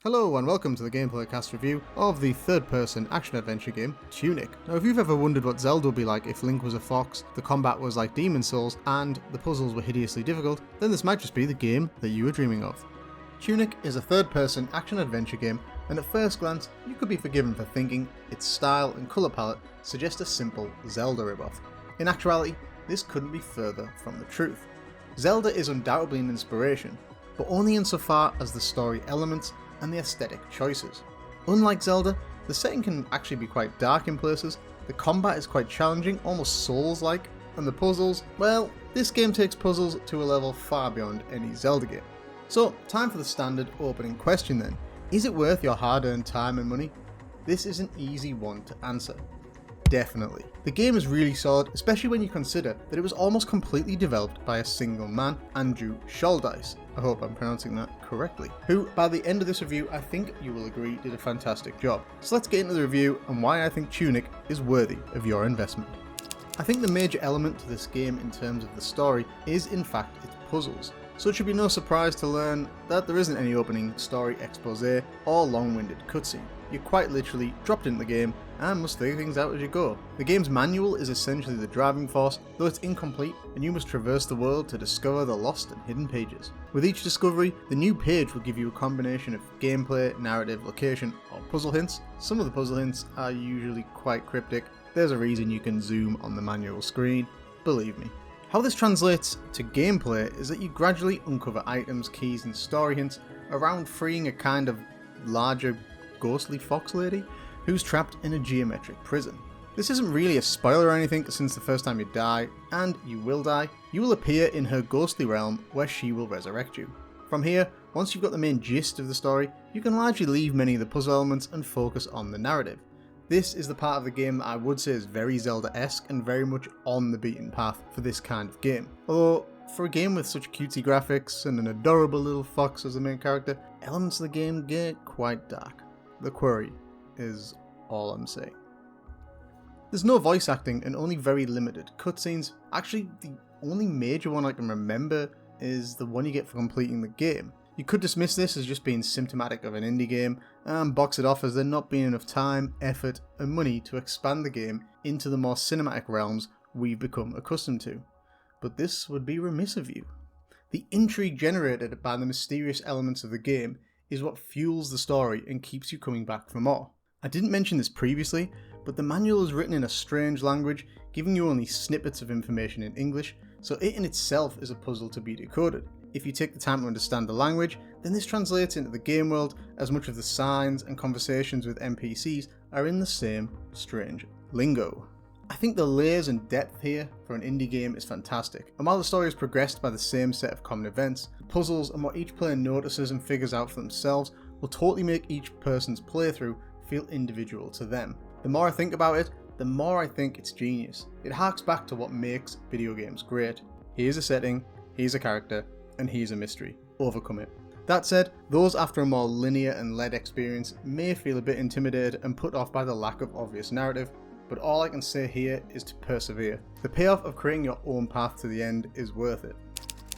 Hello and welcome to the Gameplay Cast review of the third-person action-adventure game Tunic. Now if you've ever wondered what Zelda would be like if Link was a fox, the combat was like Demon's Souls, and the puzzles were hideously difficult, then this might just be the game that you were dreaming of. Tunic is a third-person action-adventure game, and at first glance you could be forgiven for thinking its style and colour palette suggest a simple Zelda ripoff. In actuality, this couldn't be further from the truth. Zelda is undoubtedly an inspiration, but only insofar as the story elements and the aesthetic choices. Unlike Zelda, the setting can actually be quite dark in places, the combat is quite challenging, almost Souls-like, and the puzzles, well, this game takes puzzles to a level far beyond any Zelda game. So, time for the standard opening question then. Is it worth your hard-earned time and money? This is an easy one to answer. Definitely. The game is really solid, especially when you consider that it was almost completely developed by a single man, Andrew Shouldice. I hope I'm pronouncing that correctly. Who, by the end of this review, I think you will agree did a fantastic job. So let's get into the review and why I think Tunic is worthy of your investment. I think the major element to this game in terms of the story is in fact its puzzles. So it should be no surprise to learn that there isn't any opening story expose or long-winded cutscene. You're quite literally dropped into the game and must figure things out as you go. The game's manual is essentially the driving force, though it's incomplete and you must traverse the world to discover the lost and hidden pages. With each discovery, the new page will give you a combination of gameplay, narrative, location, or puzzle hints. Some of the puzzle hints are usually quite cryptic. There's a reason you can zoom on the manual screen, believe me. How this translates to gameplay is that you gradually uncover items, keys and story hints around freeing a kind of larger ghostly fox lady who's trapped in a geometric prison. This isn't really a spoiler or anything, since the first time you die, and you will die, you will appear in her ghostly realm where she will resurrect you. From here, once you've got the main gist of the story, you can largely leave many of the puzzle elements and focus on the narrative. This is the part of the game that I would say is very Zelda-esque and very much on the beaten path for this kind of game. Although, for a game with such cutesy graphics and an adorable little fox as the main character, elements of the game get quite dark. The query is all I'm saying. There's no voice acting and only very limited cutscenes. Actually, the only major one I can remember is the one you get for completing the game. You could dismiss this as just being symptomatic of an indie game and box it off as there not being enough time, effort and money to expand the game into the more cinematic realms we've become accustomed to. But this would be remiss of you. The intrigue generated by the mysterious elements of the game is what fuels the story and keeps you coming back for more. I didn't mention this previously, but the manual is written in a strange language, giving you only snippets of information in English, so it in itself is a puzzle to be decoded. If you take the time to understand the language, then this translates into the game world, as much of the signs and conversations with NPCs are in the same strange lingo. I think the layers and depth here for an indie game is fantastic, and while the story is progressed by the same set of common events, the puzzles and what each player notices and figures out for themselves will totally make each person's playthrough feel individual to them. The more I think about it, the more I think it's genius. It harks back to what makes video games great. Here's a setting, here's a character, and here's a mystery. Overcome it. That said, those after a more linear and led experience may feel a bit intimidated and put off by the lack of obvious narrative, but all I can say here is to persevere. The payoff of creating your own path to the end is worth it.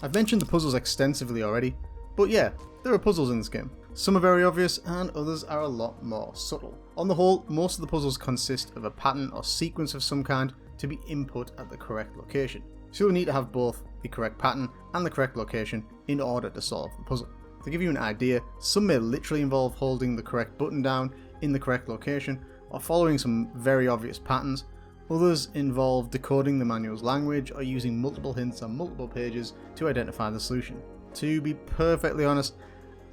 I've mentioned the puzzles extensively already, but yeah, there are puzzles in this game. Some are very obvious and others are a lot more subtle. On the whole, most of the puzzles consist of a pattern or sequence of some kind to be input at the correct location. So you'll need to have both the correct pattern and the correct location in order to solve the puzzle. To give you an idea, some may literally involve holding the correct button down in the correct location or following some very obvious patterns. Others involve decoding the manual's language or using multiple hints on multiple pages to identify the solution. To be perfectly honest,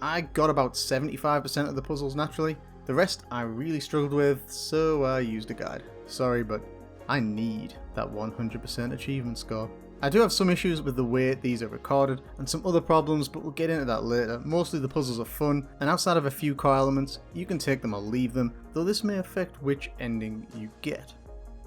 I got about 75% of the puzzles naturally. The rest I really struggled with, so I used a guide. Sorry, but I need that 100% achievement score. I do have some issues with the way these are recorded and some other problems, but we'll get into that later. Mostly the puzzles are fun, and outside of a few core elements, you can take them or leave them, though this may affect which ending you get.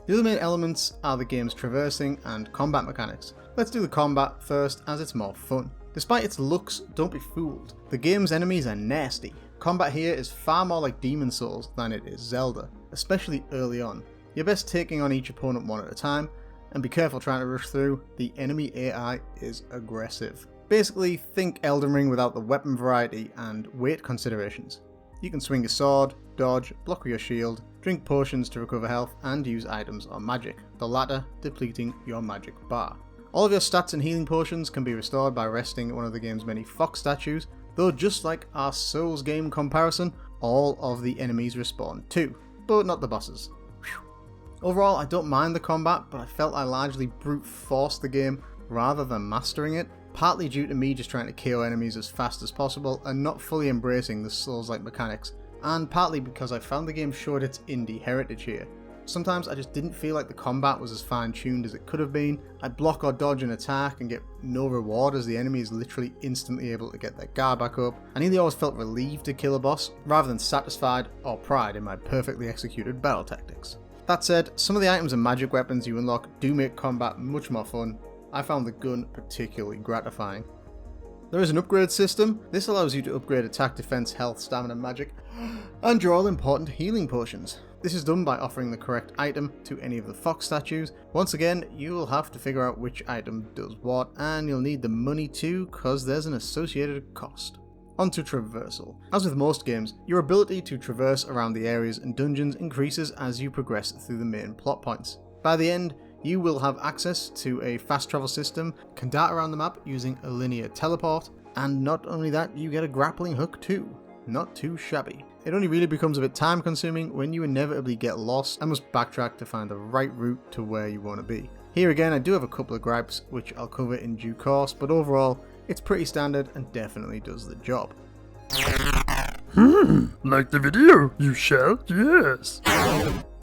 The other main elements are the game's traversing and combat mechanics. Let's do the combat first, as it's more fun. Despite its looks, don't be fooled. The game's enemies are nasty. Combat here is far more like Demon's Souls than it is Zelda, especially early on. You're best taking on each opponent one at a time, and be careful trying to rush through. The enemy AI is aggressive. Basically, think Elden Ring without the weapon variety and weight considerations. You can swing a sword, dodge, block with your shield, drink potions to recover health, and use items or magic, the latter depleting your magic bar. All of your stats and healing potions can be restored by resting one of the game's many fox statues, though just like our Souls game comparison, all of the enemies respawn too, but not the bosses. Whew. Overall, I don't mind the combat, but I felt I largely brute forced the game rather than mastering it, partly due to me just trying to KO enemies as fast as possible and not fully embracing the Souls-like mechanics, and partly because I found the game showed its indie heritage here. Sometimes I just didn't feel like the combat was as fine-tuned as it could have been. I'd block or dodge an attack and get no reward as the enemy is literally instantly able to get their guard back up. I nearly always felt relieved to kill a boss, rather than satisfied or pride in my perfectly executed battle tactics. That said, some of the items and magic weapons you unlock do make combat much more fun. I found the gun particularly gratifying. There is an upgrade system. This allows you to upgrade attack, defense, health, stamina, magic, and draw all important healing potions. This is done by offering the correct item to any of the fox statues. Once again, you will have to figure out which item does what, and you'll need the money too, cause there's an associated cost. Onto traversal. As with most games, your ability to traverse around the areas and dungeons increases as you progress through the main plot points. By the end, you will have access to a fast travel system, can dart around the map using a linear teleport, and not only that, you get a grappling hook too. Not too shabby. It only really becomes a bit time consuming when you inevitably get lost and must backtrack to find the right route to where you want to be. Here again, I do have a couple of gripes which I'll cover in due course, but overall it's pretty standard and definitely does the job. Like the video, you shall? Yes.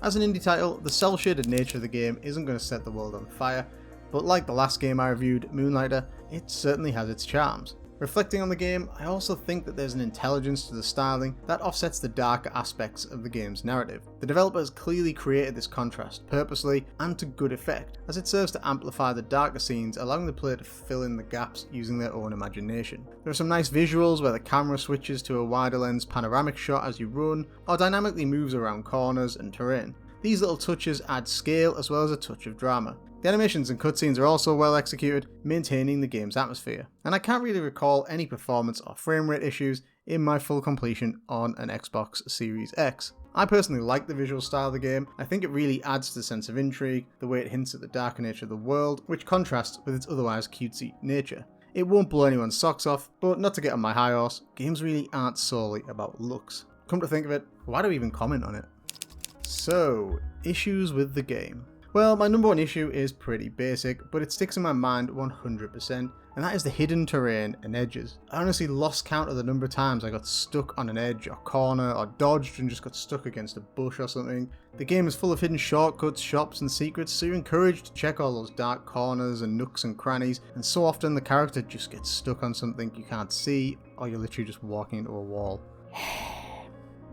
As an indie title, the cel-shaded nature of the game isn't going to set the world on fire, but like the last game I reviewed, Moonlighter, it certainly has its charms. Reflecting on the game, I also think that there's an intelligence to the styling that offsets the darker aspects of the game's narrative. The developers clearly created this contrast purposely and to good effect, as it serves to amplify the darker scenes, allowing the player to fill in the gaps using their own imagination. There are some nice visuals where the camera switches to a wider lens panoramic shot as you run, or dynamically moves around corners and terrain. These little touches add scale as well as a touch of drama. The animations and cutscenes are also well executed, maintaining the game's atmosphere, and I can't really recall any performance or frame rate issues in my full completion on an Xbox Series X. I personally like the visual style of the game. I think it really adds to the sense of intrigue, the way it hints at the darker nature of the world, which contrasts with its otherwise cutesy nature. It won't blow anyone's socks off, but not to get on my high horse, games really aren't solely about looks. Come to think of it, why do we even comment on it? So, issues with the game. Well, my number one issue is pretty basic, but it sticks in my mind 100%, and that is the hidden terrain and edges. I honestly lost count of the number of times I got stuck on an edge or corner, or dodged and just got stuck against a bush or something. The game is full of hidden shortcuts, shops and secrets, so you're encouraged to check all those dark corners and nooks and crannies, and so often the character just gets stuck on something you can't see, or you're literally just walking into a wall.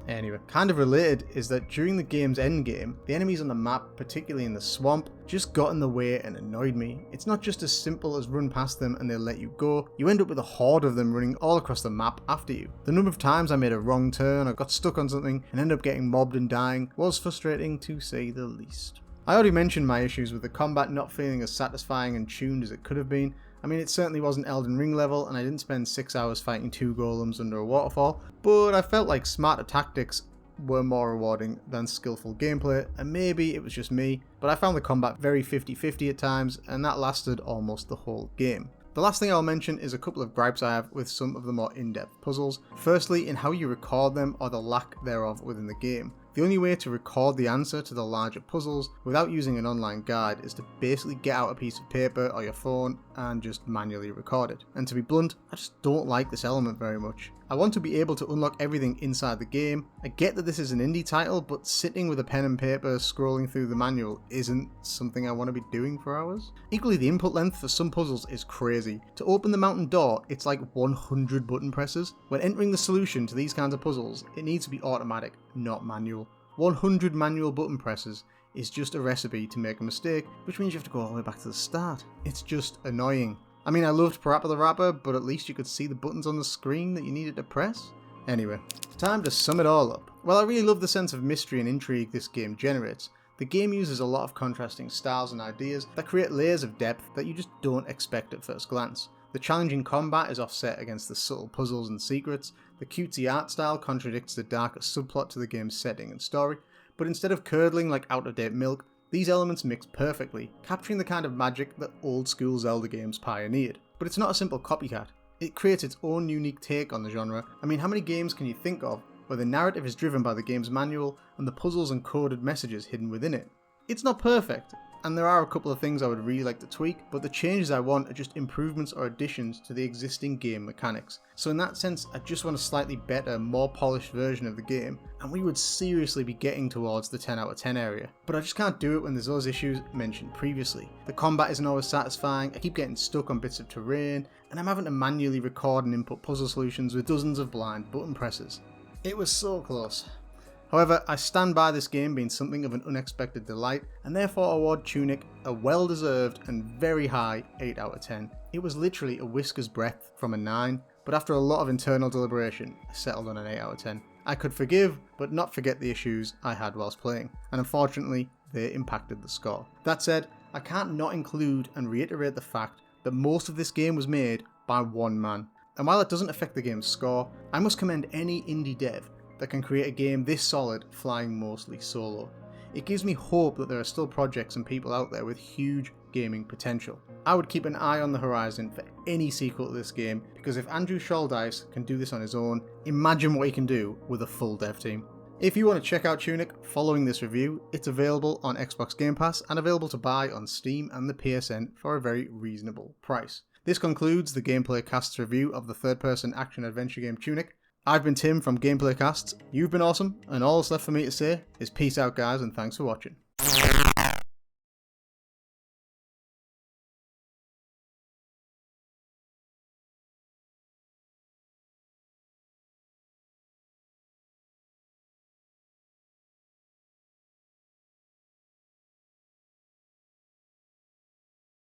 Anyway, kind of related is that during the game's endgame, the enemies on the map, particularly in the swamp, just got in the way and annoyed me. It's not just as simple as run past them and they'll let you go, you end up with a horde of them running all across the map after you. The number of times I made a wrong turn or got stuck on something and ended up getting mobbed and dying was frustrating to say the least. I already mentioned my issues with the combat not feeling as satisfying and tuned as it could have been. I mean, it certainly wasn't Elden Ring level, and I didn't spend 6 hours fighting 2 golems under a waterfall, but I felt like smarter tactics were more rewarding than skillful gameplay, and maybe it was just me, but I found the combat very 50-50 at times, and that lasted almost the whole game. The last thing I'll mention is a couple of gripes I have with some of the more in-depth puzzles. Firstly, in how you record them or the lack thereof within the game. The only way to record the answer to the larger puzzles without using an online guide is to basically get out a piece of paper or your phone and just manually record it. And to be blunt, I just don't like this element very much. I want to be able to unlock everything inside the game. I get that this is an indie title, but sitting with a pen and paper scrolling through the manual isn't something I want to be doing for hours. Equally, the input length for some puzzles is crazy. To open the mountain door, it's like 100 button presses. When entering the solution to these kinds of puzzles, it needs to be automatic, not manual. 100 manual button presses is just a recipe to make a mistake, which means you have to go all the way back to the start. It's just annoying. I mean, I loved Parappa the Rapper, but at least you could see the buttons on the screen that you needed to press. Anyway, time to sum it all up. While I really love the sense of mystery and intrigue this game generates, the game uses a lot of contrasting styles and ideas that create layers of depth that you just don't expect at first glance. The challenging combat is offset against the subtle puzzles and secrets. The cutesy art style contradicts the darker subplot to the game's setting and story, but instead of curdling like out-of-date milk, these elements mix perfectly, capturing the kind of magic that old-school Zelda games pioneered. But it's not a simple copycat. It creates its own unique take on the genre. I mean, how many games can you think of where the narrative is driven by the game's manual and the puzzles and coded messages hidden within it? It's not perfect, and there are a couple of things I would really like to tweak, but the changes I want are just improvements or additions to the existing game mechanics. So in that sense, I just want a slightly better, more polished version of the game, and we would seriously be getting towards the 10 out of 10 area. But I just can't do it when there's those issues mentioned previously. The combat isn't always satisfying, I keep getting stuck on bits of terrain, and I'm having to manually record and input puzzle solutions with dozens of blind button presses. It was so close. However, I stand by this game being something of an unexpected delight, and therefore award Tunic a well-deserved and very high 8 out of 10. It was literally a whisker's breadth from a 9, but after a lot of internal deliberation, I settled on an 8 out of 10. I could forgive, but not forget the issues I had whilst playing, and unfortunately, they impacted the score. That said, I can't not include and reiterate the fact that most of this game was made by one man. And while it doesn't affect the game's score, I must commend any indie dev that can create a game this solid flying mostly solo. It gives me hope that there are still projects and people out there with huge gaming potential. I would keep an eye on the horizon for any sequel to this game, because if Andrew Scholdice can do this on his own, imagine what he can do with a full dev team. If you want to check out Tunic following this review, it's available on Xbox Game Pass and available to buy on Steam and the PSN for a very reasonable price. This concludes the Gameplay Cast's review of the third-person action-adventure game Tunic. I've been Tim from Gameplay Casts, you've been awesome, and all that's left for me to say is peace out guys and thanks for watching.